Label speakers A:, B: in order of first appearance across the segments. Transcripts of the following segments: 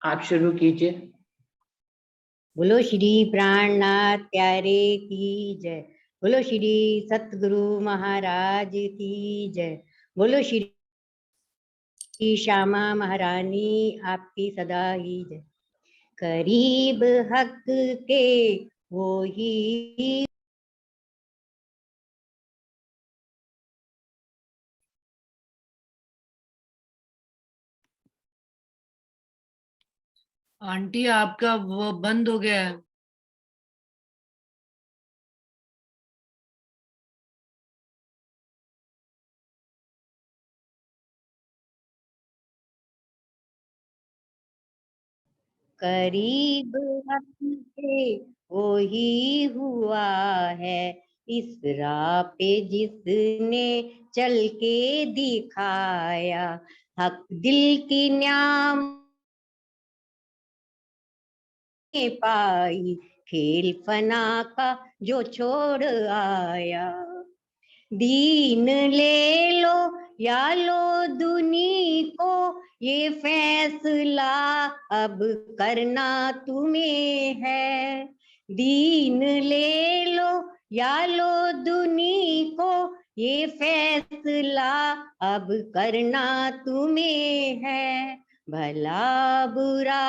A: आप शुरू कीजिए।
B: बोलो श्री प्राणनाथ प्यारे की जय। बोलो श्री सतगुरु महाराज की जय। बोलो श्री श्यामा महारानी आपकी सदा ही जय। करीब हक के वो ही
C: आंटी आपका वो बंद हो गया है।
B: करीब हक के वो ही हुआ है, इस राह पे जिसने चल के दिखाया। हक दिल की न्याम पाई, खेल फना का जो छोड़ आया। दीन ले लो या लो दुनी को, ये फैसला अब करना तुम्हें है। दीन ले लो या लो दुनी को, ये फैसला अब करना तुम्हें है। भला बुरा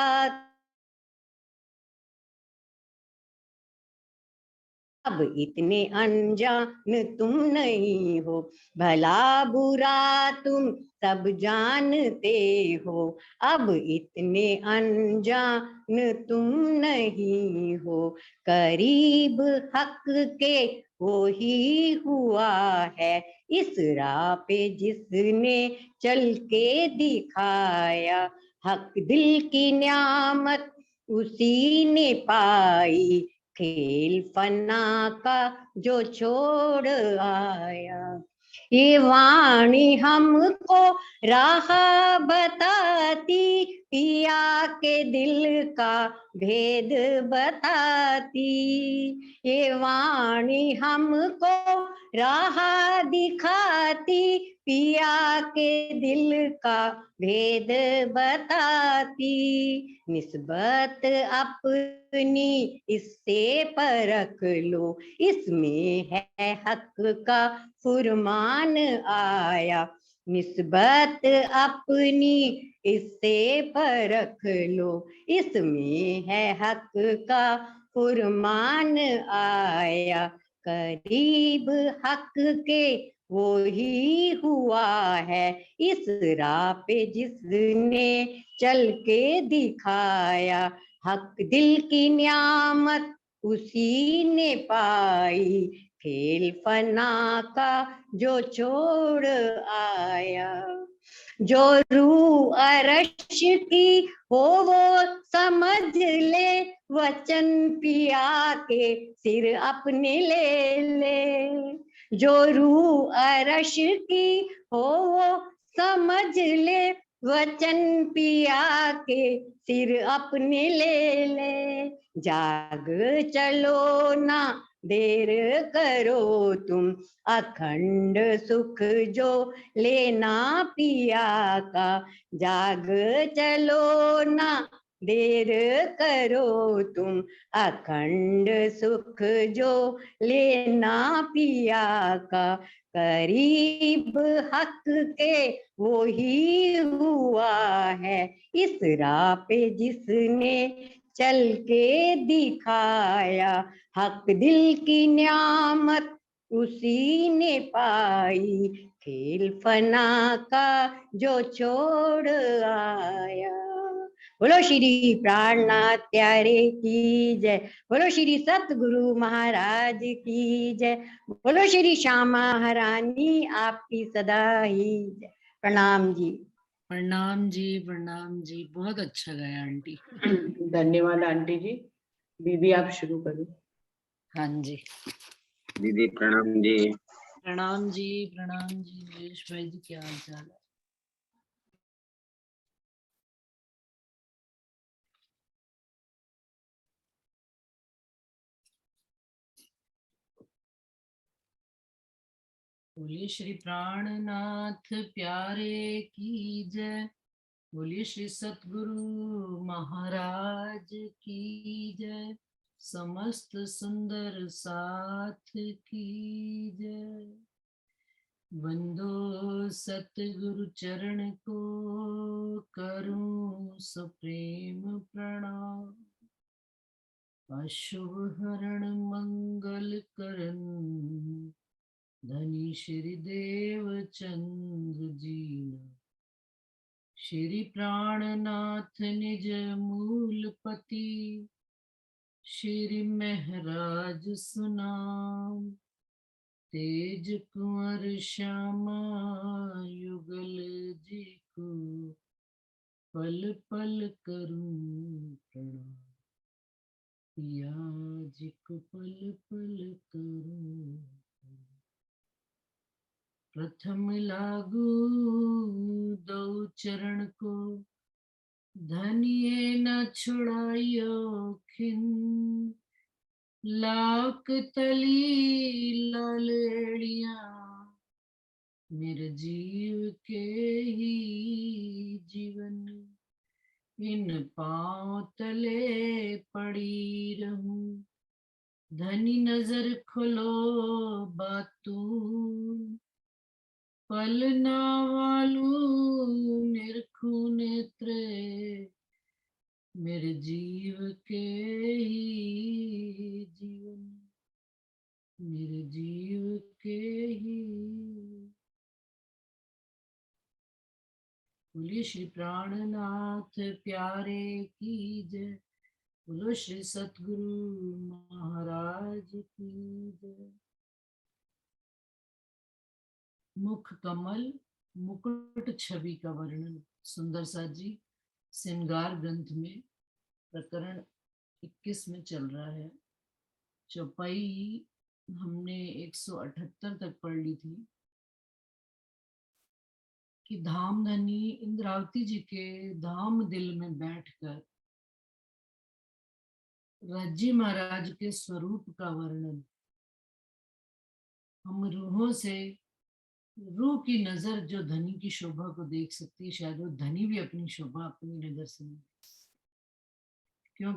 B: अब इतने अनजान तुम नहीं हो, भला बुरा तुम सब जानते हो। अब इतने अनजान तुम नहीं हो, करीब हक के वो ही हुआ है, इस राह पे जिसने चल के दिखाया। हक दिल की न्यामत उसी ने पाई, खेल फना का जो छोड़ आया। ये वाणी हमको राह बताती, पिया के दिल का भेद बताती। ये वाणी हमको राह दिखाती, पिया के दिल का भेद बताती। निस्बत अपनी इससे परख लो, इसमें है हक का फुरमान आया। निस्बत अपनी इससे परख लो, इसमें है हक का फुरमान आया। करीब हक के वो ही हुआ है, इस राह पे जिसने चल के दिखाया। हक दिल की न्यामत उसी ने पाई, खेल फना का जो छोड़ आया। जो रूह अरश की हो वो समझ ले, वचन पिया के सिर अपने ले ले। जो रूह अरश की हो वो समझ ले, वचन पिया के सिर अपने ले ले। जाग चलो ना देर करो तुम, अखंड सुख जो लेना पिया का। जाग चलो ना देर करो तुम, अखंड सुख जो लेना पिया का। करीब हक के वो ही हुआ है, इस राह पे जिसने चल के दिखाया। हक दिल की न्यामत उसी ने पाई, खेल फना का जो छोड़ आया। बोलो श्री प्राणनाथ प्यारे की जय। बोलो श्री सतगुरु महाराज की जय। बोलो श्री श्यामा महारानी आपकी सदा ही जय। प्रणाम जी।
C: प्रणाम जी, प्रणाम जी, बहुत अच्छा गाया आंटी।
A: धन्यवाद आंटी जी। दीदी आप शुरू करो।
C: हाँ जी
D: दीदी प्रणाम जी।
C: प्रणाम जी, प्रणाम जी। महेश भाई जी क्या हाल चाल है? बोलिए श्री प्राणनाथ प्यारे की जय। बोलिए श्री सतगुरु महाराज की जय, समस्त सुंदर साथ की जय। वंदो सतगुरु चरण को, करूं सप्रेम प्रणाम। अशुभ हरण मंगल करन, धनी श्री देव चंद्र जीना। श्री प्राणनाथ निज मूलपति, श्री महराज सुनाम। तेज कुंवर श्यामा युगल जी को, पल पल करूं प्रणाम। पिया जी को पल पल करूं। प्रथम लागू दो चरण को, धनिये न छुड़ाइयो खिन। लाख तली लालेड़िया, मेरे जीव के ही जीवन। इन पांव तले पड़ी रहूं, धनी नजर खोलो बातून। पल ना वालू निरखू नेत्रे, मेरे जीव के ही जीवन। मेरे जीव के ही। बोलिए श्री प्राणनाथ प्यारे की जय। बोलो श्री सतगुरु महाराज की जय। मुख कमल मुकुट छवि का वर्णन सुंदर सा जी श्रृंगार ग्रंथ में प्रकरण 21 में चल रहा है। चौपाई हमने 178 तक पढ़ ली थी कि धामधनी इंद्रावती जी के धाम दिल में बैठकर राज्जी महाराज के स्वरूप का वर्णन हम रूहों से, रूह की नजर जो धनी की शोभा को देख सकती है, शायद वो धनी भी अपनी शोभा अपनी नजर से नहीं।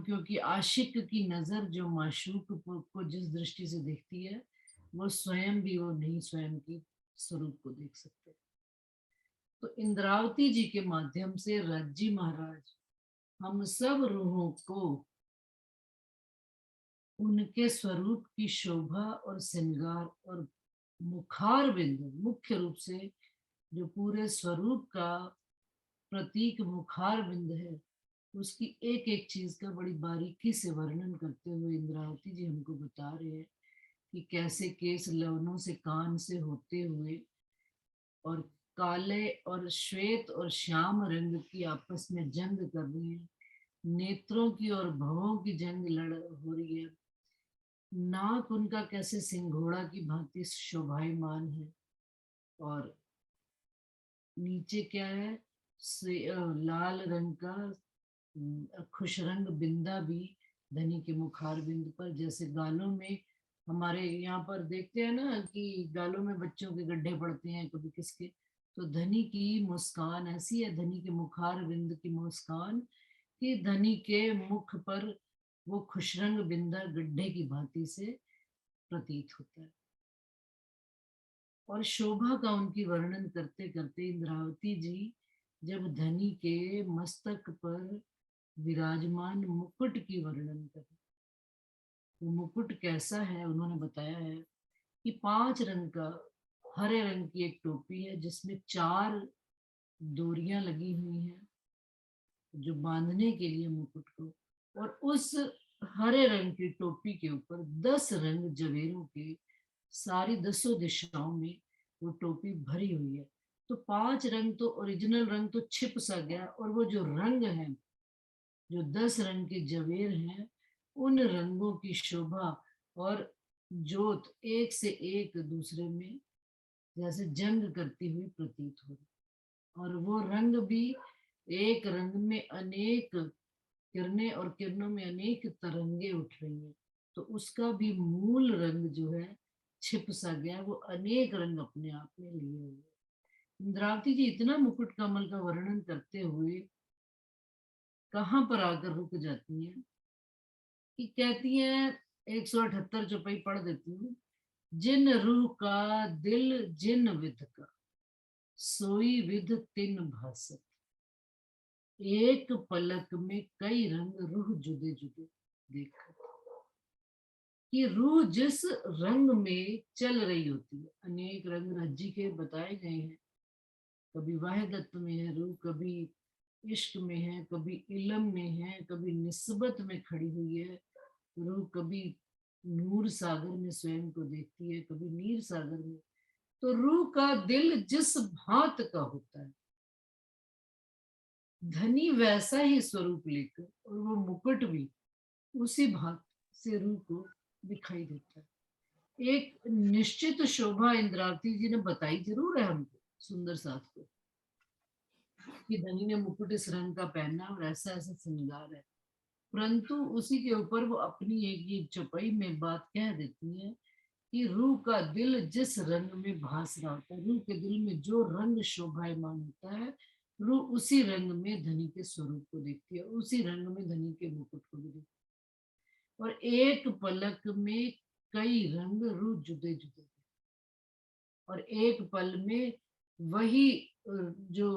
C: क्योंकि आशिक की नजर जो माशूक को जिस दृष्टि से देखती है, वो स्वयं भी वो नहीं स्वयं की स्वरूप को देख सकते। तो इंद्रावती जी के माध्यम से राज्जी महाराज हम सब रूहों को उनके स्वरूप की शोभा और श्रृंगार और मुखार बिंदु, मुख्य रूप से जो पूरे स्वरूप का प्रतीक मुखार बिंदु है, उसकी एक एक चीज का बड़ी बारीकी से वर्णन करते हुए इंद्रावती जी हमको बता रहे हैं कि कैसे केस लवनों से कान से होते हुए और काले और श्वेत और श्याम रंग की आपस में जंग कर रही है। नेत्रों की और भवों की जंग लड़ हो रही है। नाक उनका कैसे सिंघोड़ा की भांति शोभायमान है और नीचे क्या है, लाल रंग का खुश रंग बिंदा भी धनी के मुखार बिंद पर, जैसे गालों में हमारे यहाँ पर देखते हैं ना कि गालों में बच्चों के गड्ढे पड़ते हैं कभी किसके, तो धनी की मुस्कान ऐसी है, धनी के मुखार बिंद की मुस्कान कि धनी के मुख पर वो खुशरंग बिंदा गड्ढे की भांति से प्रतीत होता है। और शोभा का उनकी वर्णन करते करते इंद्रावती जी जब धनी के मस्तक पर विराजमान मुकुट की वर्णन करें, वो मुकुट कैसा है उन्होंने बताया है कि 5 रंग का हरे रंग की एक टोपी है जिसमें 4 डोरियां लगी हुई हैं जो बांधने के लिए मुकुट को, और उस हरे रंग की टोपी के ऊपर 10 रंग जवेरों के सारी 10 दिशाओं में वो टोपी भरी हुई है। तो 5 रंग तो ओरिजिनल रंग तो छिप सा गया, और वो जो रंग है, जो 10 रंग के जवेर हैं, उन रंगों की शोभा और ज्योत एक से एक दूसरे में जैसे जंग करती हुई प्रतीत हो रही, और वो रंग भी एक रंग में अनेक किरणें और किरणों में अनेक तरंगे उठ रही हैं, तो उसका भी मूल रंग जो है छिप सा गया, वो अनेक रंग अपने आप में लिए हुए। इंद्रावती जी इतना मुकुट कमल का वर्णन करते हुए कहाँ पर आकर रुक जाती हैं कि कहती हैं, 178 चौपाई पढ़ देती हूँ। जिन रूह का दिल जिन विध का, सोई विध तिन भासत। एक पलक में कई रंग रूह जुदे जुदे देखत। कि रूह जिस रंग में चल रही होती है, अनेक रंग रज्जी के बताए गए हैं। कभी वाहिदत में है रूह, कभी इश्क में है, कभी इलम में है, कभी निस्बत में खड़ी हुई है रूह, कभी नूर सागर में स्वयं को देखती है, कभी नीर सागर में। तो रूह का दिल जिस भांत का होता है, धनी वैसा ही स्वरूप लेकर, और वो मुकुट भी उसी भांत से रूह को दिखाई देता है। एक निश्चित शोभा इंद्रावती जी ने बताई जरूर है हमको, सुंदर साथ को, कि धनी ने मुकुट इस रंग का पहना और ऐसा ऐसा श्रृंगार है, परंतु उसी के ऊपर वो अपनी एक चौपाई में बात कह देती है कि रूह का दिल जिस रंग में भास रहा होता है, रूह के दिल में जो रंग शोभायमान होता है, रूह उसी रंग में धनी के स्वरूप को देखती है, उसी रंग में धनी के मुकुट को भी देखती है। और एक पलक में कई रंग रूह जुदे जुदे, और एक पल में वही जो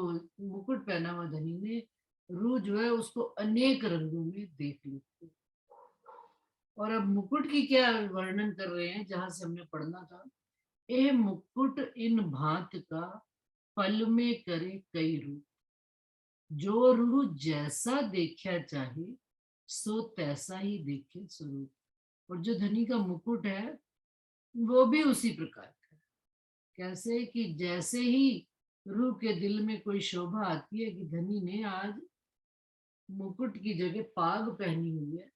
C: मुकुट पहना हुआ धनी ने, रूह जो है उसको अनेक रंगों में देख लेती है। और अब मुकुट की क्या वर्णन कर रहे हैं, जहां से हमने पढ़ना था, ए मुकुट इन भांत का पल में करे कई रूप, जो रूह जैसा देखा चाहे सो तैसा ही देखे स्वरूप। और जो धनी का मुकुट है वो भी उसी प्रकार का है। कैसे कि जैसे ही रूह के दिल में कोई शोभा आती है कि धनी ने आज मुकुट की जगह पाग पहनी हुई है,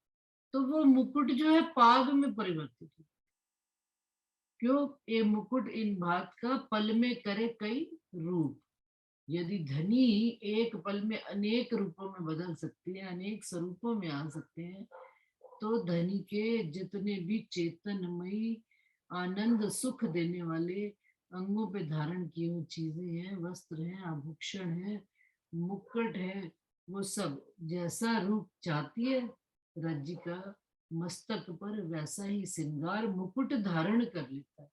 C: तो वो मुकुट जो है पाग में परिवर्तित है। क्यों? ये मुकुट इन भात का पल में करे कई रूप। यदि धनी एक पल में अनेक रूपों में बदल सकती है, अनेक स्वरूपों में आ सकते हैं, तो धनी के जितने भी चेतनमयी आनंद सुख देने वाले अंगों पे धारण किए हुए चीजें हैं, वस्त्र हैं, आभूषण है, मुकुट है, वो सब जैसा रूप चाहती है राज्य का मस्तक पर, वैसा ही श्रृंगार मुकुट धारण कर लेता है।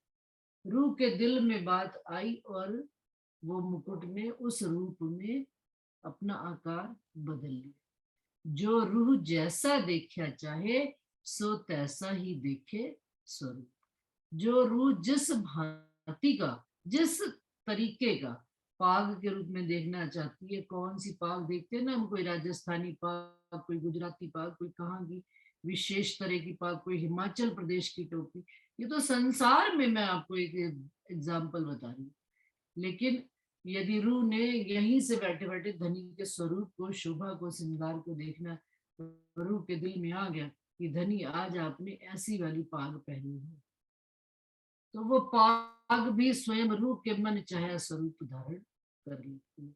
C: रूह के दिल में बात आई और वो मुकुट ने उस रूप में अपना आकार बदल लिया। जो रूह जैसा देखा चाहे सो तैसा ही देखे स्वरूप। जो रूह जिस भांति का, जिस तरीके का पाग के रूप में देखना चाहती है, कौन सी पाग देखते हैं ना हम, कोई राजस्थानी पाग, कोई गुजराती पाग, कोई कहाँ की विशेष तरह की पाग, कोई हिमाचल प्रदेश की टोपी, ये तो संसार में मैं आपको एक एग्जाम्पल बता रही हूँ। लेकिन यदि रूह ने यहीं से बैठे बैठे धनी के स्वरूप को, शोभा को, श्रृंगार को देखना, रूह के दिल में आ गया कि धनी आज आपने ऐसी वाली पाग पहनी है, तो वो पाग भी स्वयं रूह के मन चाहे स्वरूप धारण कर लेती है।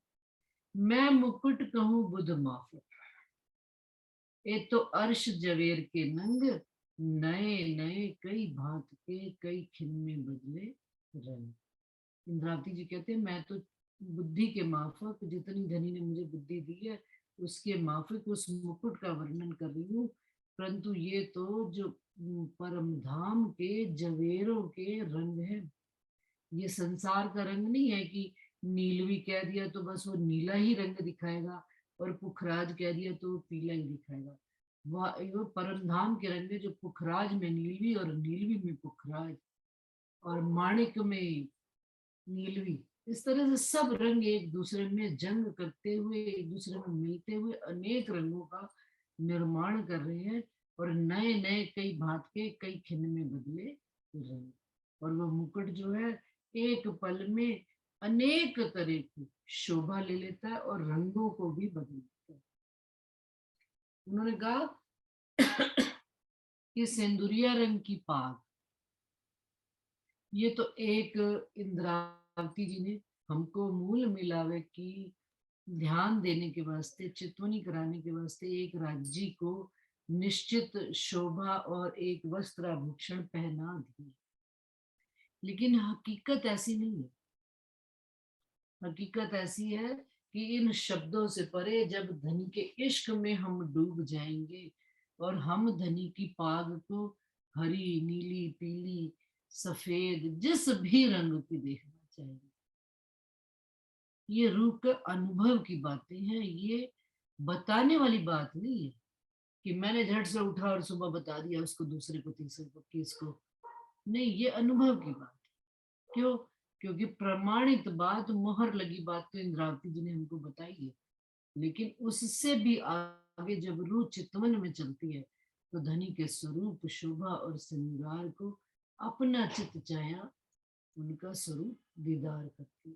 C: मैं मुकुट कहूँ बुध माफक, ए तो अर्श जवेर के नंग, नए नए कई भांत के कई खिन में बदले रंग। इंद्रावती जी कहते हैं, मैं तो बुद्धि के माफक, जितनी धनी ने मुझे बुद्धि दी है उसके माफक उस मुकुट का वर्णन कर रही हूँ, परंतु ये तो जो परम धाम के जवेरों के रंग है, ये संसार का रंग नहीं है कि नीलवी कह दिया तो बस वो नीला ही रंग दिखाएगा और पुखराज कह दिया तो वो पीला ही दिखाएगा। वो परम धाम के रंग है, जो पुखराज में नीलवी और नीलवी में पुखराज और माणिक में नीलवी, इस तरह से सब रंग एक दूसरे में जंग करते हुए, एक दूसरे में मिलते हुए अनेक रंगों का निर्माण कर रहे हैं, और नए नए कई भांत के कई खिन में बदले रंग। और वो मुकुट जो है एक पल में अनेक तरह की शोभा ले लेता है और रंगों को भी बदल देता है। उन्होंने कहा कि सिंदूरिया रंग की पाग, ये तो एक इंद्रावती जी ने हमको मूल मिलावे की ध्यान देने के वास्ते, चितवनी कराने के वास्ते एक राज्य को निश्चित शोभा और एक वस्त्र आभूषण पहना दी। लेकिन हकीकत ऐसी नहीं है। हकीकत ऐसी है कि इन शब्दों से परे जब धनी के इश्क में हम डूब जाएंगे और हम धनी की पाग को हरी, नीली, पीली, सफेद जिस भी रंग की देखना चाहेंगे। ये रूप के अनुभव की बातें हैं, ये बताने वाली बात नहीं है कि मैंने झट से उठा और सुबह बता दिया उसको, दूसरे को, तीसरे को, किसको नहीं। ये अनुभव की बात है। क्यों? क्योंकि प्रमाणित बात, मोहर लगी बात तो इंद्रावती जी ने हमको बताई है, लेकिन उससे भी आगे जब रूह चितवन में चलती है तो धनी के स्वरूप, शोभा और श्रृंगार को अपना चित चाया उनका स्वरूप दीदार करती है।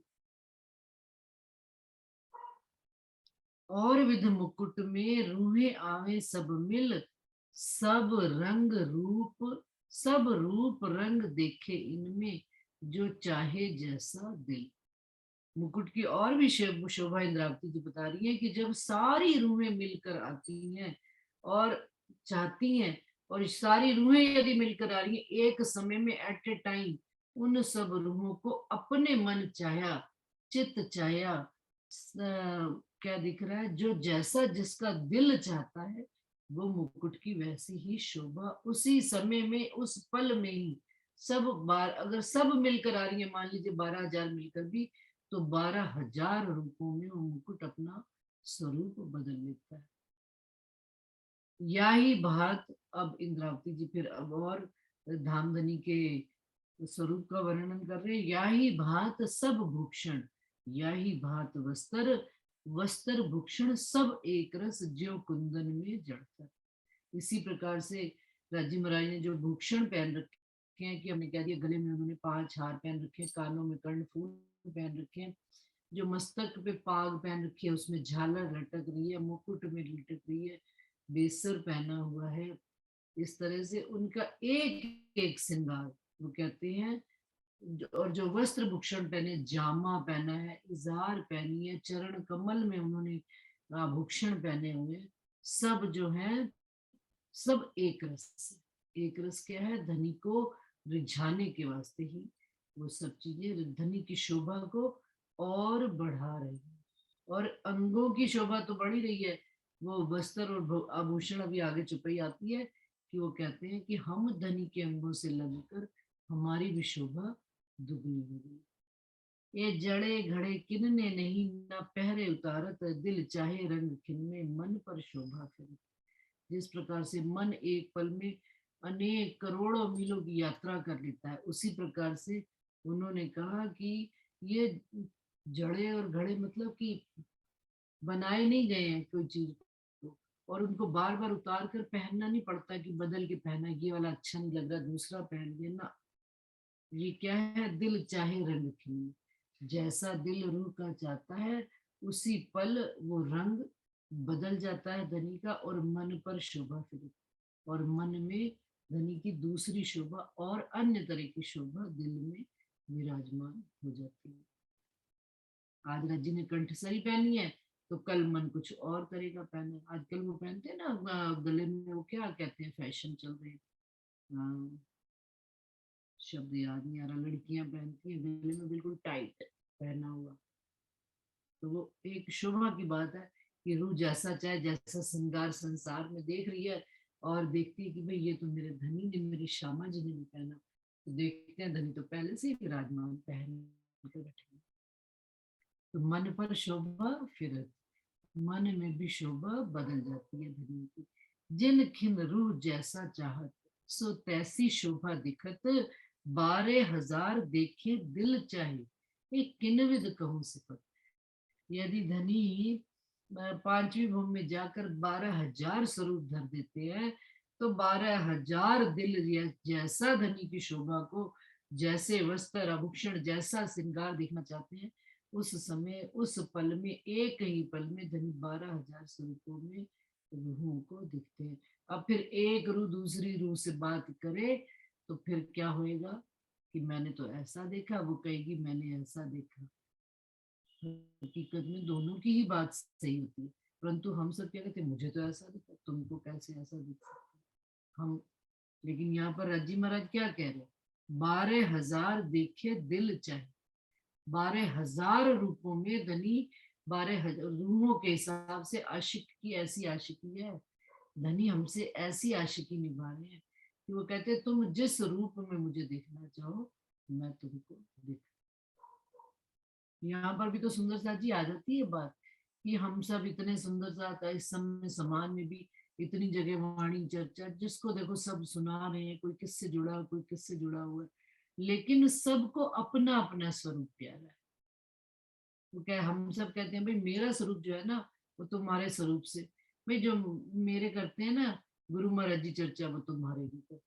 C: और विध मुकुट में रूहे आवे सब मिल, सब रंग रूप, सब रूप रंग देखे इनमें, जो चाहे जैसा दिल। मुकुट की और भी शोभा इंद्रावती जी बता रही है कि जब सारी रूहें मिलकर आती हैं और चाहती हैं, और सारी रूहें यदि मिलकर आ रही हैं एक समय में, एट ए टाइम, उन सब रूहों को अपने मन चाया, चित्त चाया, क्या दिख रहा है, जो जैसा जिसका दिल चाहता है वो मुकुट की वैसी ही शोभा उसी समय में, उस पल में ही। सब बार अगर सब मिलकर आ रही है, मान लीजिए 12,000 मिलकर भी, तो 12,000 रूपों में वो मुकुट अपना स्वरूप बदल लेता है। या ही बात अब इंद्रावती जी फिर अब और धामधनी के स्वरूप का वर्णन कर रहे हैं। या ही भात सब भूषण, या ही भात वस्त्र, वस्त्र भूषण सब एक रस, ज्यो कुंदन में जड़ता। इसी प्रकार से राजी महाराज ने जो भूषण पहन रखे हैं, कि हमने कह दिया गले में उन्होंने 5 हार पहन रखे हैं, कानों में कर्णफूल पहन रखे हैं, जो मस्तक पे पाग पहन रखी है उसमें झालर लटक रही है, मुकुट में लटक रही है, बेसर पहना हुआ है। इस तरह से उनका एक एक श्रृंगार, वो कहते हैं, और जो वस्त्र भूषण पहने, जामा पहना है, इजार पहनी है, चरण कमल में उन्होंने आभूषण पहने हुए, सब जो है सब एक रस। एक रस क्या है? धनी को रिझाने के वास्ते ही वो सब चीजें धनी की शोभा को और बढ़ा रही है। और अंगों की शोभा तो बढ़ ही रही है। वो वस्त्र और आभूषण अभी आगे चुपई आती है कि वो कहते हैं कि हम धनी के अंगों से लगकर हमारी भी शोभा दुगनी हो गई। ये जड़े घड़े किनने नहीं, न पहरे उतारत, दिल चाहे रंग खिनने, मन पर शोभा फिर। जिस प्रकार से मन एक पल में अनेक करोड़ों मीलों की यात्रा कर लेता है, उसी प्रकार से उन्होंने कहा कि ये जड़े और घड़े मतलब कि बनाए नहीं गए हैं कोई चीज को, और उनको बार बार उतार कर पहनना नहीं पड़ता कि बदल के पहना, ये वाला अच्छा नहीं लग रहा दूसरा पहन लेना। ये क्या है? दिल चाहे रंग खिले, जैसा दिल रूह का चाहता है उसी पल वो रंग बदल जाता है धनी का, और मन पर शोभा फिर, और मन में धनी की दूसरी शोभा और अन्य तरह की शोभा दिल में विराजमान हो जाती है। आज रज्जी ने कंठसरी पहनी है तो कल मन कुछ और करेगा पहने। आजकल वो पहनते हैं ना गले में, वो क्या कहते हैं, फैशन चल रहे हैं, शब्द याद नहीं आ रहा, लड़कियां पहनती हैं गले में बिल्कुल टाइट पहना हुआ। तो वो एक शोभा की बात है कि रूह जैसा चाहे, जैसा श्रृंगार संसार में देख रही है और देखती है कि भाई ये तो मेरे धनी ने, मेरी श्यामा जी ने भी पहना, तो देखते हैं धनी तो पहले से ही विराजमान पहन के बैठे। तो मन पर शोभा फिर मन में भी शोभा बदल जाती है धनी की। जिन खिन रूह जैसा चाहत, सो तैसी शोभा दिखत, 12,000 देखे दिल चाहे, एक किनविद कहूं सिफत। यदि धनी 5वीं भूमि में जाकर 12,000 स्वरूप धर देते हैं तो 12,000 दिल जैसा धनी की शोभा को, जैसे वस्त्र आभूषण, जैसा श्रृंगार देखना चाहते हैं, उस समय उस पल में, एक ही पल में धनी 12,000 स्वरूपों में रूहों को दिखते हैं। अब फिर एक रूह दूसरी रूह से बात करे तो फिर क्या होएगा कि मैंने तो ऐसा देखा, वो कहेगी मैंने ऐसा देखा। हकीकत में दोनों की ही बात सही होती है, परंतु हम सब क्या कहते हैं, मुझे तो ऐसा दिखा, तुमको कैसे ऐसा दिख सकता हम। लेकिन यहाँ पर रज्जी महाराज क्या कह रहे हैं? 12,000 देखे दिल चाहे, 12,000 रूपों में धनी 12,000 रूहों के हिसाब से आशिक की ऐसी आशिकी है। धनी हमसे ऐसी आशिकी निभा रहे हैं कि वो कहते हैं तुम जिस रूप में मुझे देखना चाहो मैं तुमको दिख। यहाँ पर भी तो सुंदर साथ जी आ जाती है बात कि हम सब इतने सुंदर साथ इस समय समाज में भी इतनी जगह वाणी चर्चा, जिसको देखो सब सुना रहे हैं, कोई किससे जुड़ा कोई किससे जुड़ा हुआ है, लेकिन सबको अपना अपना स्वरूप प्यारा है। तो क्या हम सब कहते हैं भाई मेरा स्वरूप जो है ना वो तुम्हारे स्वरूप से, भाई जो मेरे करते हैं ना गुरु महाराज जी चर्चा वो तुम्हारे भी कर।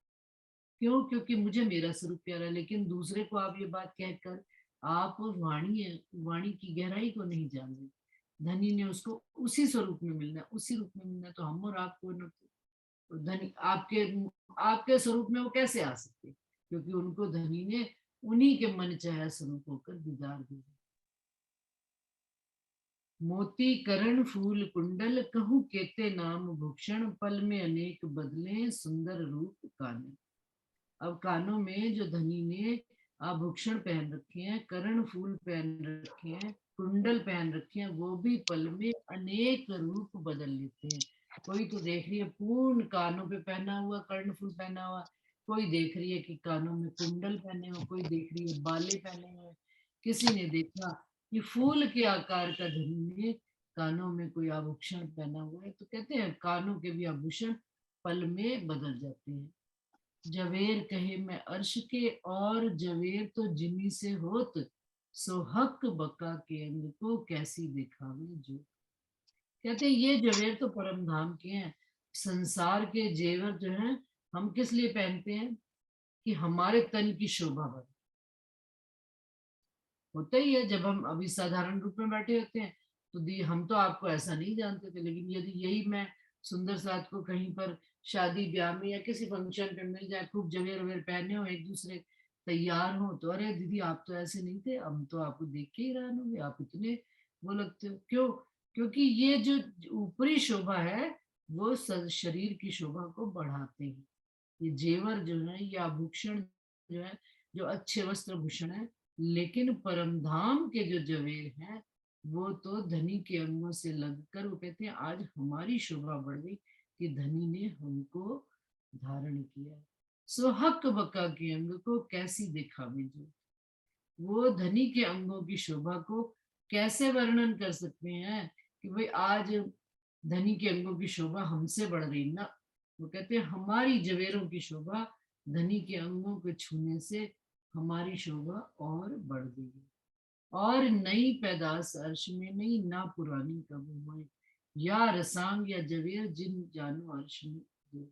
C: क्यों? क्योंकि मुझे मेरा स्वरूप प्यारा है, लेकिन दूसरे को आप ये बात कहकर आप वाणी की गहराई को नहीं जान रहे। धनी ने उसको उसी स्वरूप में मिलना है, उसी रूप में मिलना है, तो हम और आपको न तो धनी आपके आपके स्वरूप में वो कैसे आ सकते? क्योंकि उनको धनी ने उन्हीं के मन चाहे स्वरूप होकर दीदार दिया। मोती करण फूल कुंडल कहूँ केते नाम भूषण, पल में अनेक बदले सुंदर रूप कानन। अब कानों में जो धनी ने आभूषण पहन रखे हैं, करण फूल पहन रखे हैं, कुंडल पहन रखे हैं, वो भी पल में अनेक रूप बदल लेते हैं। कोई तो देख रही है पूर्ण कानों पे पहना हुआ कर्ण फूल पहना हुआ, कोई देख रही है कि कानों में कुंडल पहने हुए, कोई देख रही है बाले पहने हुए, किसी ने देखा कि फूल के आकार का धनी ने कानों में कोई आभूषण पहना हुआ है। तो कहते हैं कानों के भी आभूषण पल में बदल जाते हैं। जवेर कहे मैं अर्श के और जवेर तो जिमी से होत, सो हक बका के अंग को कैसी दिखावे जो। कहते हैं ये जवेर तो परम धाम के हैं। संसार के जेवर जो हैं हम किस लिए पहनते हैं? कि हमारे तन की शोभा बढ़े। होता ही है जब हम अभी साधारण रूप में बैठे होते हैं तो हम तो आपको ऐसा नहीं जानते थे, लेकिन यदि यही मैं सुंदर साथ को कहीं पर शादी ब्याह में या किसी फंक्शन पे मिल जाए, खूब जवेर ववेर पहने हो, एक दूसरे तैयार हो, तो अरे दीदी आप तो ऐसे नहीं थे, हम तो आपको देख के ही हैरान होंगे, आप इतने वो लगते हो। क्यों? क्योंकि ये जो ऊपरी शोभा है वो शरीर की शोभा को बढ़ाते हैं। ये जेवर जो है, ये आभूषण जो है, जो अच्छे वस्त्र भूषण है, लेकिन परम धाम के जो जवेर हैं वो तो धनी के अंगों से लगकर वो कहते हैं आज हमारी शोभा बढ़ गई कि धनी ने हमको धारण किया। सो हक बका के अंग को कैसी दिखावे जो। वो धनी के अंगों की शोभा को कैसे वर्णन कर सकते हैं कि भाई आज धनी के अंगों की शोभा हमसे बढ़ रही ना। वो कहते हैं हमारी जवेरों की शोभा धनी के अंगों को छूने से हमारी शोभा और बढ़ गई है। और नई पैदास अर्श में नहीं ना पुरानी कब हुए, या रसांग या जवेर जिन जानो अर्श में जो।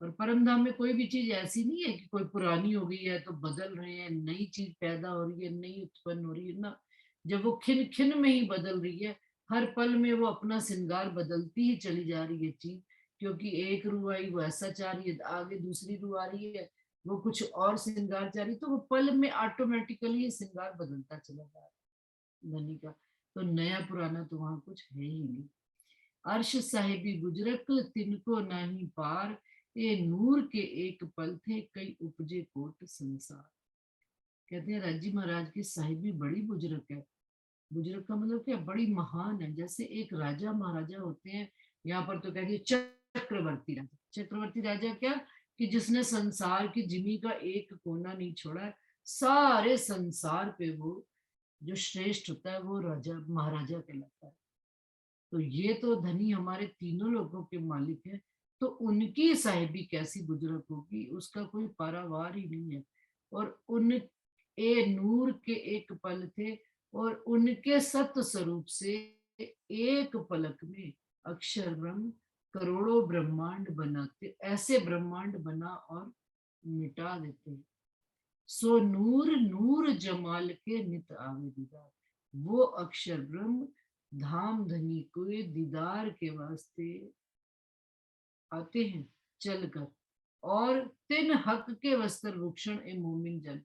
C: और परम धाम में कोई भी चीज ऐसी नहीं है कि कोई पुरानी हो गई है तो बदल रहे हैं, नई चीज पैदा हो रही है, नई उत्पन्न हो रही है ना। जब वो खिन खिन में ही बदल रही है, हर पल में वो अपना श्रृंगार बदलती ही चली जा रही है चीज, क्योंकि एक रू आई वो ऐसा चाह रही है, आगे दूसरी रू आ रही है वो कुछ और श्रृंगार चाह रही है, तो वो पल में ऑटोमेटिकली श्रृंगार बदलता चला जा रहा है धनी का। तो नया पुराना तो वहां कुछ है ही नहीं। अर्श साहिबी गुजरक तिनको नाही पार, ये नूर के एक पल थे कई उपजे कोट संसार। कहते हैं राजी महाराज की साहिबी बड़ी बुजुर्ग है। बुजुर्ग का मतलब क्या? बड़ी महान है। जैसे एक राजा महाराजा होते हैं, यहाँ पर तो कहते हैं चक्रवर्ती राजा। चक्रवर्ती राजा क्या? कि जिसने संसार की जिमी का एक कोना नहीं छोड़ा है, सारे संसार पे वो जो श्रेष्ठ होता है वो राजा महाराजा कहलाता है। तो ये तो धनी हमारे तीनों लोगों के मालिक है, तो उनकी साहिबी कैसी बुजुर्ग होगी उसका कोई पारावार ही नहीं है। और उन ए नूर के एक पल थे और उनके सत्य स्वरूप से एक पलक में अक्षर ब्रह्म करोड़ों ब्रह्मांड बनाते, ऐसे ब्रह्मांड बना और मिटा देते। सो नूर नूर जमाल के नित आवे दीदार। वो अक्षर ब्रह्म धाम धनी को दीदार के वास्ते आते हैं चलकर। और तिन हक के वस्त्र भूषण ए मोमिन जन,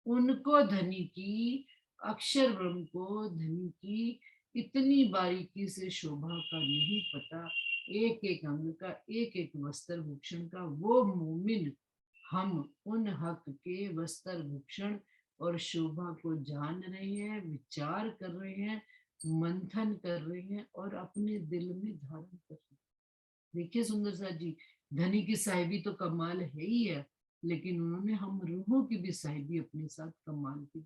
C: उनको धनी की अक्षर ब्रह्म को धनी की इतनी बारीकी से शोभा का नहीं पता, एक एक अंग का एक एक वस्त्र भूषण का। वो मोमिन हम उन हक के वस्त्र भूषण और शोभा को जान रहे हैं, विचार कर रहे हैं, मंथन कर रहे हैं और अपने दिल में धारण कर रहे हैं। देखिए सुंदर सा जी, धनी की साहिबी तो कमाल है ही है, लेकिन उन्होंने हम रूहों की भी साहिबी अपने साथ कमाल की,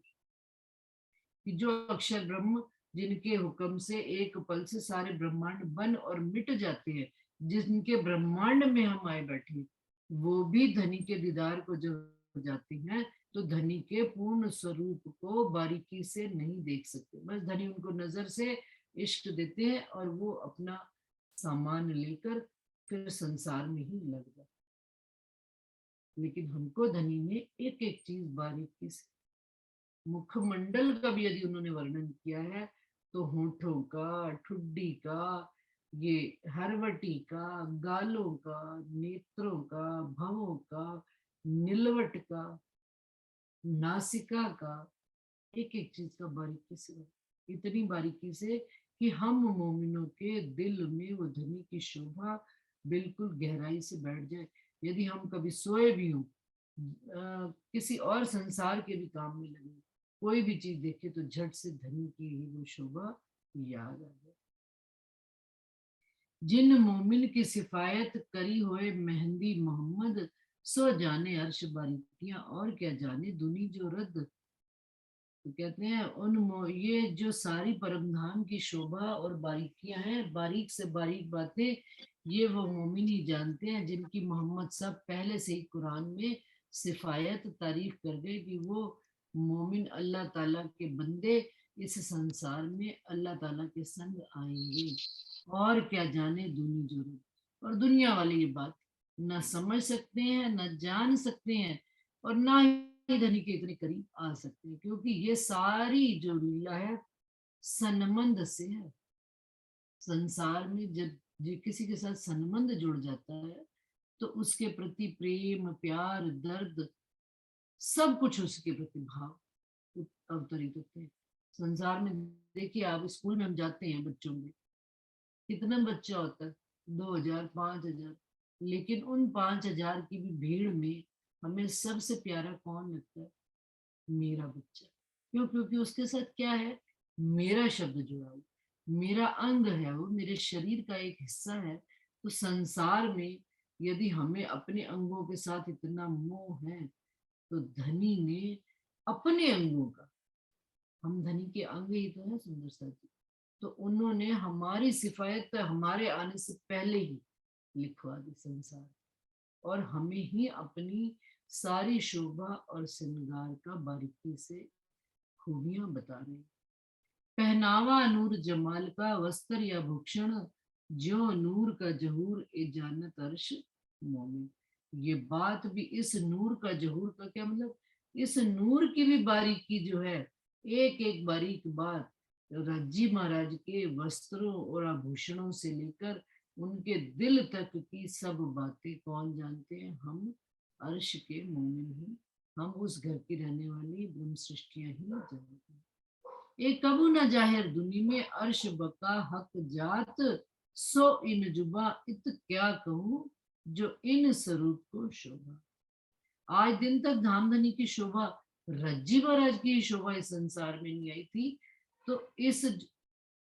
C: कि जो अक्षर ब्रह्म जिनके हुक्म से एक पल से सारे ब्रह्मांड बन और मिट जाते हैं, जिनके ब्रह्मांड में हम आए बैठे, वो भी धनी के दीदार को जब जाते हैं तो धनी के पूर्ण स्वरूप को बारीकी से नहीं देख सकते। बस धनी उनको नजर से इश्क देते हैं और वो अपना सामान लेकर फिर संसार में ही लग जाते। लेकिन हमको धनी ने एक एक चीज बारीकी से, मुखमंडल का भी यदि उन्होंने वर्णन किया है तो होठों का, ठुड्डी का, ये हरवटी का, गालों का, नेत्रों का, भवों का, नीलवट का, नासिका का, एक एक चीज का बारीकी से, इतनी बारीकी से कि हम मोमिनों के दिल में वो धनी की शोभा बिल्कुल गहराई से बैठ जाए। यदि हम कभी सोए भी हों, किसी और संसार के भी काम में लगे, कोई भी चीज देखे तो झट से धनी की ही वो शोभा याद आ जाए। जिन मोमिन की सिफायत करी हुए मेहंदी मोहम्मद, सो जाने अर्श बारीकियां और क्या जाने दुनी जो रद्द। तो कहते हैं ये जो सारी परमधाम की शोभा और बारीकियां हैं, बारीक से बारीक बातें, ये वो मोमिन ही जानते हैं जिनकी मोहम्मद सब पहले से ही कुरान में सिफायत तारीफ कर गए कि वो मोमिन अल्लाह ताला के बंदे इस संसार में अल्लाह ताला के संग आएंगे। और क्या जाने दुनी जरूर, और दुनिया वाले ये बात न समझ सकते हैं, न जान सकते हैं, और ना ही धनी के इतने करीब आ सकते हैं, क्योंकि ये सारी जो लीला है सनमंद से है। संसार में जब किसी के साथ संबंध जुड़ जाता है तो उसके प्रति प्रेम, प्यार, दर्द, सब कुछ उसके प्रति भाव अवतरित होते हैं। संसार में देखिए आप, स्कूल में हम जाते हैं, बच्चों में कितना बच्चा होता है, 2000 5000, लेकिन उन 5000 की भी भीड़ में हमें सबसे प्यारा कौन लगता है? मेरा बच्चा। क्यों? क्योंकि उसके साथ क्या है, मेरा शब्द जुड़ा हुआ, मेरा अंग है, वो मेरे शरीर का एक हिस्सा है। तो संसार में यदि हमें अपने अंगों के साथ इतना मोह है, तो धनी ने अपने अंगों का, हम धनी के अंग ही तो है सुंदर सा जी, तो उन्होंने हमारी सिफायत हमारे आने से पहले ही लिखवा दी संसार, और हमें ही अपनी सारी शोभा और श्रृंगार का बारीकी से खूबियां बता रहे हैं। पहनावा नूर जमाल का, वस्त्र या भूषण जो नूर का जहूर ए जानत अर्श मोमिन। ये बात भी, इस नूर का जहूर का क्या मतलब, इस नूर की भी बारीकी जो है, एक एक बारीक बात रज्जी महाराज के वस्त्रों और आभूषणों से लेकर उनके दिल तक की सब बातें कौन जानते हैं? हम अर्श के मोमिन ही, हम उस घर की रहने वाली ब्रह्म सृष्टियां ही जानते हैं। एक कबू न जाहिर दुनी में अर्श बका हक जात, सो इन जुबा इत क्या कहूँ जो इन स्वरूप को शोभा। आज दिन तक धामधनी की शोभा, रज्जी महाराज की शोभा इस संसार में नहीं आई थी। तो इस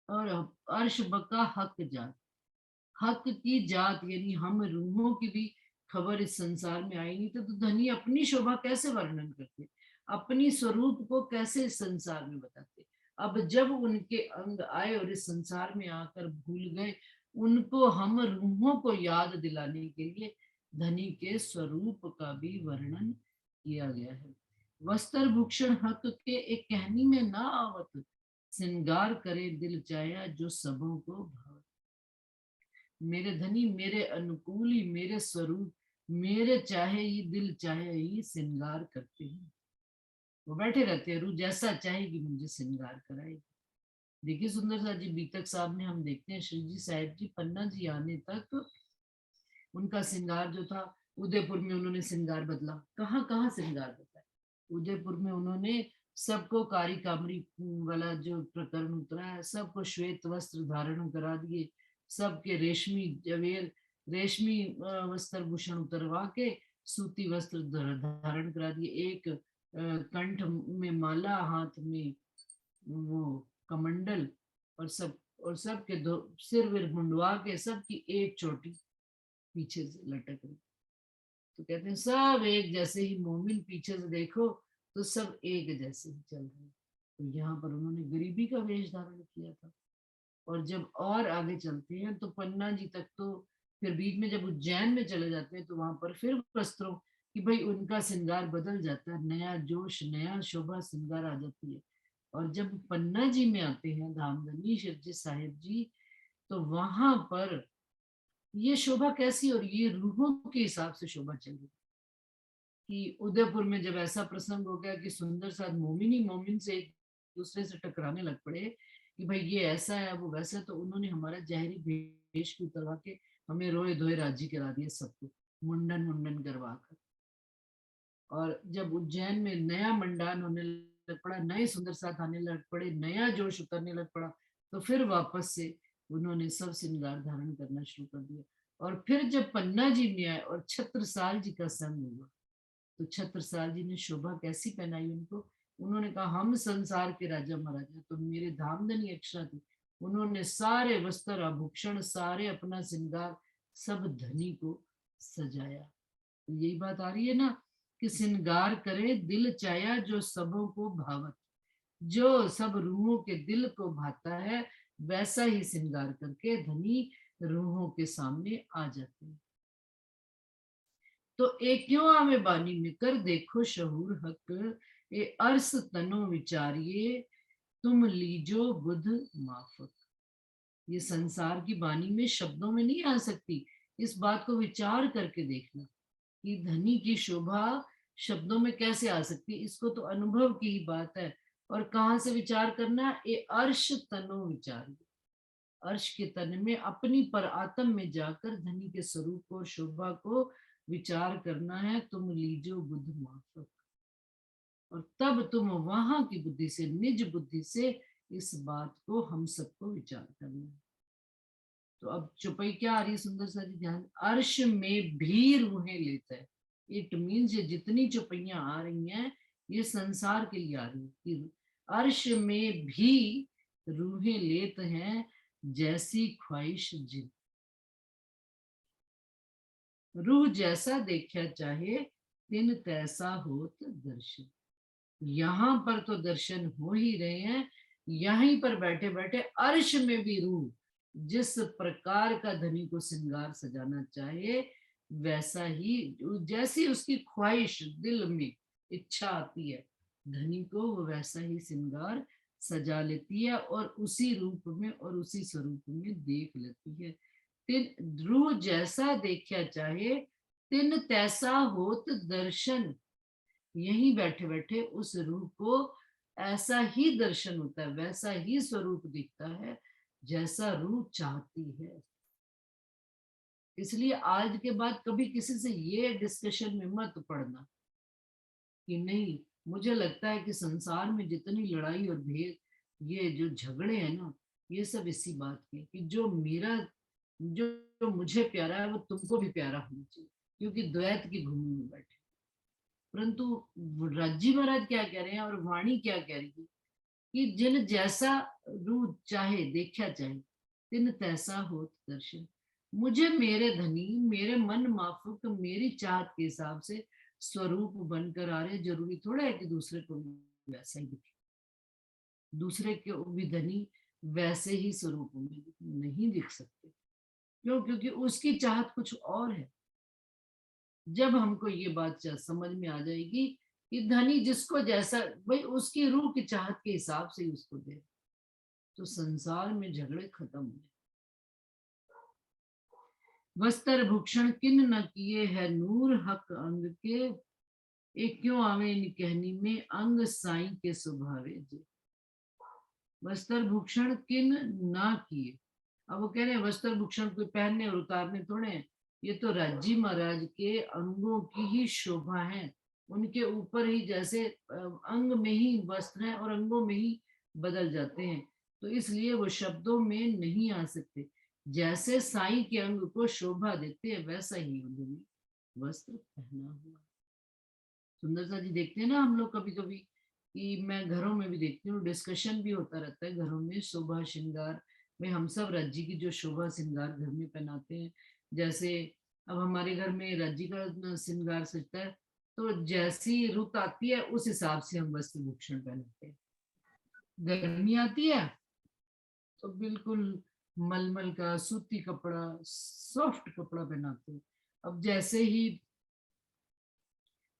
C: और अर्श बका हक जात, हक की जात यानी हम रूहों की भी खबर इस संसार में आई नहीं, तो धनी अपनी शोभा कैसे वर्णन करते, अपनी स्वरूप को कैसे इस संसार में बताते। अब जब उनके अंग आए और इस संसार में आकर भूल गए, उनको हम रूहों को याद दिलाने के लिए धनी के स्वरूप का भी वर्णन किया गया है। वस्त्र भूषण हक के एक कहनी में ना आवत, श्रृंगार करे दिल चाया जो सबों को भाव। मेरे धनी मेरे अनुकूल ही, मेरे स्वरूप, मेरे चाहे ही दिल चाहे ही श्रृंगार करते हैं। वो बैठे रहते हैं, रूह जैसा चाहेगी मुझे श्रृंगार कराएगी। देखिए सुंदर सा जी, बीतक साहब ने हम देखते हैं श्री जी साहिब जी पन्ना जी आने तक उनका श्रृंगार जो था, उदयपुर में उन्होंने श्रृंगार बदला, कहाँ कहाँ श्रृंगार बदला। उदयपुर में उन्होंने सबको कारी कामरी वाला जो प्रकरण उतरा है, सबको श्वेत वस्त्र धारण करा दिए, सबके रेशमी जवेर, रेशमी वस्त्र भूषण उतरवा के सूती वस्त्र धारण करा दिए, एक कंठ में माला, हाथ में वो कमंडल, और सब के दो सिर विर मुंडवा के सबकी एक चोटी पीछे से लटक रही। तो कहते हैं सब एक जैसे ही, मोमिन पीछे से देखो तो सब एक जैसे ही चल रहे। तो यहाँ पर उन्होंने गरीबी का वेश धारण किया था। और जब और आगे चलते हैं तो पन्ना जी तक, तो फिर बीच में जब उज्जैन में चले जाते हैं तो वहां पर फिर वस्त्रों कि भाई उनका श्रृंगार बदल जाता है, नया जोश नया शोभा श्रृंगार आ जाती है। और जब पन्ना जी में आते हैं धामधनी शिवजी साहिब जी, तो वहां पर ये शोभा कैसी, और ये रूहों के हिसाब से शोभा चल रही कि उदयपुर में जब ऐसा प्रसंग हो गया कि सुंदर साथ मोमिन ही मोमिन से एक दूसरे से टकराने लग पड़े कि भाई ये ऐसा है वो वैसा है, तो उन्होंने हमारा जहरी भेष की उतरवा के हमें रोए धोए राजी करा दिए सबको, मुंडन मुंडन करवा कर। और जब उज्जैन में नया मंडान होने लग पड़ा, नए सुंदर साथ आने लग पड़े, नया जोश उतरने लग पड़ा, तो फिर वापस से उन्होंने सब श्रृंगार धारण करना शुरू कर दिया। और फिर जब पन्ना जी में आए और छत्रसाल जी का संग हुआ, तो छत्रसाल जी ने शोभा कैसी पहनाई उनको। उन्होंने कहा हम संसार के राजा महाराजा, तो मेरे धामधनी अक्षरा थी, उन्होंने सारे वस्त्र आभूषण सारे अपना श्रृंगार सब धनी को सजाया। तो यही बात आ रही है ना कि श्रृंगार करे दिल चाया जो सबों को भावत, जो सब रूहों के दिल को भाता है वैसा ही श्रृंगार करके धनी रूहों के सामने आ जाते हैं। तो एक क्यों आवे बानी में कर देखो शहूर हक, ए अर्स तनो विचारिये तुम लीजो बुध माफक। ये संसार की बानी में शब्दों में नहीं आ सकती, इस बात को विचार करके देखना कि धनी की शोभा शब्दों में कैसे आ सकती, इसको तो अनुभव की ही बात है। और कहाँ से विचार करना, ए अर्श तनो विचारिये, अर्श के तन में अपनी पर आत्म में जाकर धनी के स्वरूप को शोभा को विचार करना है। तुम लीजो बुद्ध माफक, और तब तुम वहां की बुद्धि से निज बुद्धि से इस बात को हम सबको विचार करना है। तो अब चौपाई क्या आ रही है सुंदर सा जी, ध्यान, अर्श में भी रूहें लेता है। इट मीन्स ये जितनी चौपाइयां आ रही हैं ये संसार के लिए आ रही है कि अर्श में भी रूहें लेत हैं जैसी ख्वाहिश जिन, रूह जैसा देखा चाहे तिन तैसा होत दर्शन। यहाँ पर तो दर्शन हो ही रहे हैं, यहीं पर बैठे बैठे अर्श में भी रूह जिस प्रकार का धनी को श्रृंगार सजाना चाहे वैसा ही, जैसी उसकी ख्वाहिश दिल में इच्छा आती है धनी को, वो वैसा ही श्रृंगार सजा लेती है और उसी रूप में और उसी स्वरूप में देख लेती है। तिन रूह जैसा देखा चाहे तिन तैसा होत दर्शन, यहीं बैठे बैठे उस रूह को ऐसा ही दर्शन होता है, वैसा ही स्वरूप दिखता है जैसा रूह चाहती है। इसलिए आज के बाद कभी किसी से ये डिस्कशन में मत पड़ना कि नहीं मुझे लगता है कि संसार में जितनी लड़ाई और भेद, ये जो झगड़े हैं ना, ये सब इसी बात के कि जो मेरा जो मुझे प्यारा है वो तुमको भी प्यारा होना चाहिए, क्योंकि द्वैत की भूमि में बैठे। परंतु राजी महाराज क्या कह रहे हैं और वाणी क्या कह रही है कि जिन जैसा रूह चाहे देखा चाहे तिन तैसा हो दर्शन, मुझे मेरे धनी मेरे मन माफुक मेरी चाहत के हिसाब से स्वरूप बनकर आ रहे। जरूरी थोड़ा है कि दूसरे को वैसा ही दिखे, दूसरे के भी धनी वैसे ही स्वरूप में नहीं दिख सकते। क्यों? क्योंकि उसकी चाहत कुछ और है। जब हमको ये बात समझ में आ जाएगी कि धनी जिसको जैसा, भाई उसकी रूह की चाहत के हिसाब से ही उसको दे, तो संसार में झगड़े खत्म हो जाए। वस्त्र भूषण किन न किए है नूर हक अंग के, एक क्यों आवे इन कहनी में अंग साई के स्वभावे जे। वस्त्र भूषण किन ना किए, अब वो कह रहे हैं वस्त्र भूषण कोई पहनने और उतारने थोड़े हैं, ये तो राजी महाराज के अंगों की ही शोभा है। उनके ऊपर ही जैसे अंग में ही वस्त्र है और अंगों में ही बदल जाते हैं, तो इसलिए वो शब्दों में नहीं आ सकते। जैसे साईं के अंग को शोभा देते हैं वैसा ही उन्होंने वस्त्र पहना हुआ। सुंदर सा जी देखते हैं ना हम लोग कभी कभी कि मैं घरों में भी देखती हूँ, डिस्कशन भी होता रहता है घरों में शोभा श्रृंगार में। हम सब राज्य की जो शोभा श्रृंगार घर में पहनाते हैं, जैसे अब हमारे घर में राज्य का श्रृंगार सजता है, तो जैसी रुत आती है उस हिसाब से हम वस्त्र भूषण पहनाते हैं। गर्मी आती है तो बिल्कुल मलमल का सूती कपड़ा, सॉफ्ट कपड़ा पहनाते हैं। अब जैसे ही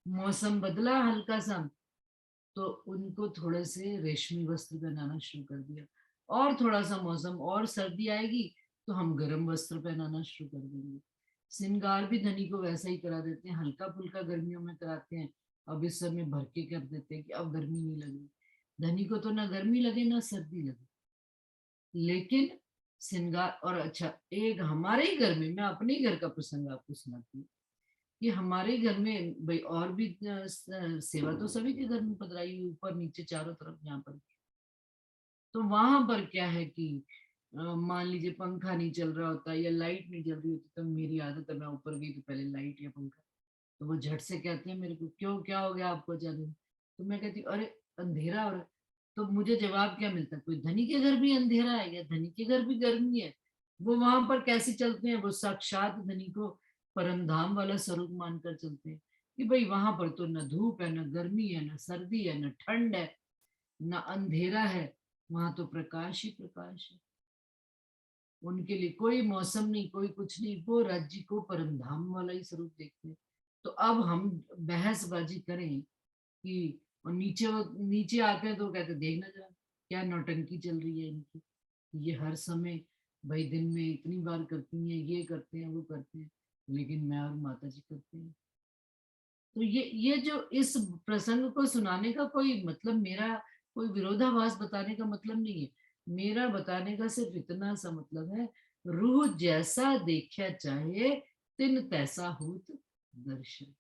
C: मौसम बदला हल्का सा, तो उनको थोड़े से रेशमी वस्त्र पहनाना शुरू कर दिया। और थोड़ा सा मौसम और सर्दी आएगी तो हम गर्म वस्त्र पहनाना शुरू कर देंगे। श्रृंगार भी धनी को वैसा ही करा देते हैं, हल्का फुल्का गर्मियों में कराते हैं, अब इस समय भर के कर देते हैं कि अब गर्मी नहीं लगे। धनी को तो ना गर्मी लगे ना सर्दी लगे, लेकिन श्रृंगार। और अच्छा, एक हमारे ही घर में, मैं अपने ही घर का प्रसंग आपको सुनाती हूँ कि हमारे घर में भाई और भी सेवा तो सभी के घर में पधराई हुई, ऊपर नीचे चारों तरफ यहाँ पर। तो वहां पर क्या है कि मान लीजिए पंखा नहीं चल रहा होता या लाइट नहीं जल रही होती, तो मेरी आदत है मैं ऊपर गई तो पहले लाइट या पंखा, तो वो झट से कहते हैं मेरे को, क्यों क्या हो गया आपको अचानक? तो मैं कहती हूँ अरे अंधेरा हो रहा है। तो मुझे जवाब क्या मिलता है, कोई धनी के घर भी अंधेरा है या धनी के घर भी गर्मी है? वो वहां पर कैसे चलते हैं, वो साक्षात धनी को परम धाम वाला स्वरूप मानकर चलते हैं कि भाई वहां पर तो न धूप है, न गर्मी है, न सर्दी है, न ठंड है, न अंधेरा है, वहां तो प्रकाश ही प्रकाश है। उनके लिए कोई मौसम नहीं, कोई कुछ नहीं, वो राज्य को परम धाम वाला ही स्वरूप देखते हैं। तो अब हम बहसबाजी करें कि, और नीचे आते हैं तो कहते देखना जरा क्या नौटंकी चल रही है इनकी, ये हर समय भाई दिन में इतनी बार करती हैं, ये करते हैं वो करते हैं, लेकिन मैं और माता जी करते हैं। तो ये जो इस प्रसंग को सुनाने का कोई मतलब, मेरा कोई विरोधाभास बताने का मतलब नहीं है। मेरा बताने का सिर्फ इतना सा मतलब है, रूह जैसा देखा चाहे तिन तैसा होत दर्शन।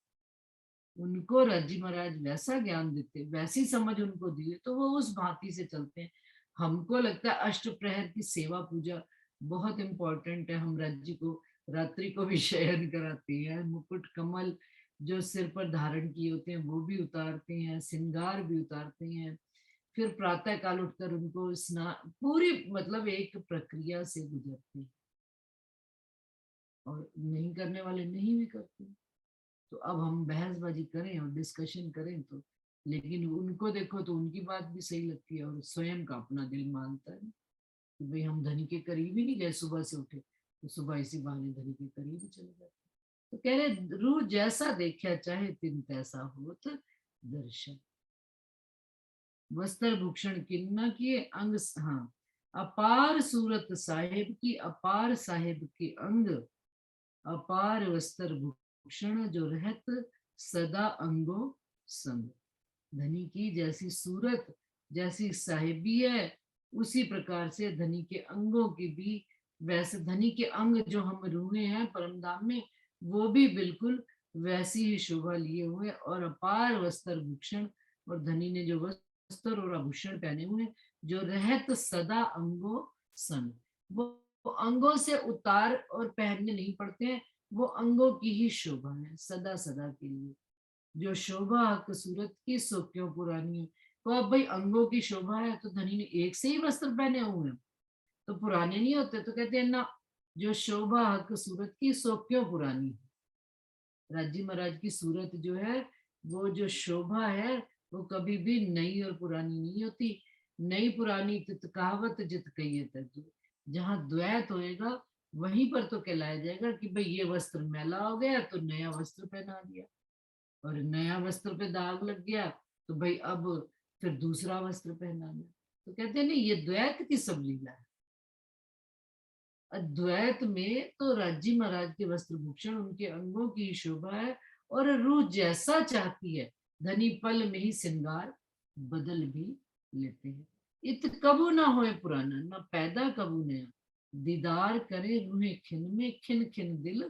C: उनको रज्जी महाराज वैसा ज्ञान देते, वैसी समझ उनको दिए, तो वो उस भांति से चलते हैं। हमको लगता है अष्ट प्रहर की सेवा पूजा बहुत इंपॉर्टेंट है, हम राज्य को रात्रि को भी शयन कराते हैं, मुकुट कमल जो सिर पर धारण किए होते हैं वो भी उतारते हैं, श्रृंगार भी उतारते हैं, फिर प्रातः काल उठकर उनको स्नान, पूरी मतलब एक प्रक्रिया से गुजरते हैं, और नहीं करने वाले नहीं भी करते। तो अब हम बहसबाजी करें और डिस्कशन करें तो, लेकिन उनको देखो तो उनकी बात भी सही लगती है और स्वयं का अपना दिल मानता है कि भाई हम धनी के करीब ही नहीं गए, सुबह से उठे तो सुबह इसी बहाने धनी के करीब ही चले जाते। तो कह रहे रूह जैसा देखा चाहे तिन तैसा होत दर्शन। वस्त्र भूषण किन्ना किए अंग, हाँ, अपार सूरत साहेब की, अपार साहेब के अंग, अपार वस्त्र भूषण जो रहत सदा अंगो संग। धनी की जैसी सूरत, जैसी साहिबी है, उसी प्रकार से धनी के अंगों की भी वैसे, धनी के अंग जो हम रूहे हैं परमधाम में, वो भी बिल्कुल वैसी ही शोभा लिए हुए, और अपार वस्त्र भूषण, और धनी ने जो वस्त्र और आभूषण पहने हुए जो रहत सदा अंगो संग, वो अंगों से उतार और पहनने नहीं पड़ते हैं, वो अंगों की ही शोभा है सदा सदा के लिए। जो शोभा हक सूरत की सो क्यों पुरानी है। तो अब भाई अंगों की शोभा है तो धनी ने एक से ही वस्त्र पहने हुए हैं तो पुराने नहीं होते, तो कहते हैं ना, जो शोभा हक सूरत की सो क्यों पुरानी है। राज्य महाराज की सूरत जो है, वो जो शोभा है, वो कभी भी नई और पुरानी नहीं होती। नई पुरानी तित कहावत जित कहिए तज, जहाँ द्वैत होएगा वहीं पर तो कहलाया जाएगा कि भाई ये वस्त्र मैला हो गया तो नया वस्त्र पहना दिया, और नया वस्त्र पे दाग लग गया तो भाई अब फिर दूसरा वस्त्र पहना दिया। तो कहते हैं नहीं, ये द्वैत की सब लीला है। अद्वैत में तो राज्य महाराज के वस्त्र भूषण उनके अंगों की शोभा है, और रूह जैसा चाहती है धनी पल में ही श्रृंगार बदल भी लेते हैं। इत कबू ना होए पुराना, ना पैदा कबू नया, दीदार करे रूहे खिन में खिन खिन दिल